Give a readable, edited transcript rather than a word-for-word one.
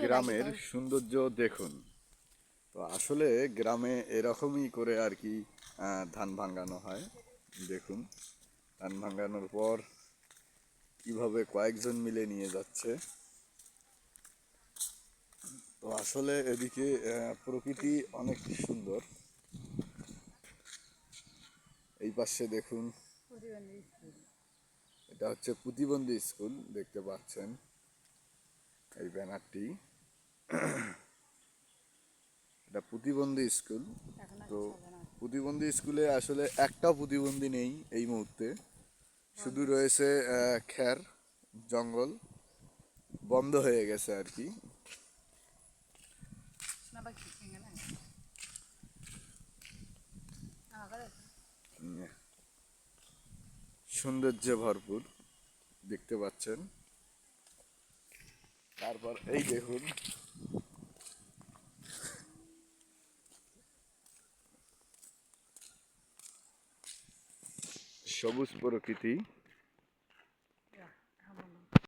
গ্রামের সৌন্দর্য দেখুন। তো আসলে গ্রামে এরকমই করে আর কি ধান ভাঙানো হয়। দেখুন ধান ভাঙানোর পর কিভাবে কয়েকজন মিলে নিয়ে যাচ্ছে। তো আসলে এদিকে প্রকৃতি অনেক সুন্দর। এই পাশে দেখুন, এটা হচ্ছে প্রতিবন্ধী স্কুল, দেখতে পাচ্ছেন এই ব্যানারটি। এটা প্রতিবন্ধী স্কুল। তো প্রতিবন্ধী স্কুলে আসলে একটা প্রতিবন্ধী নেই এই মুহূর্তে, শুধু রয়েছে খ্যার জঙ্গল, বন্ধ হয়ে গেছে আর কি। সৌন্দর্যে ভরপুর দেখতে পাচ্ছেন। তারপর এই দেখুন, সবুজ প্রকৃতি।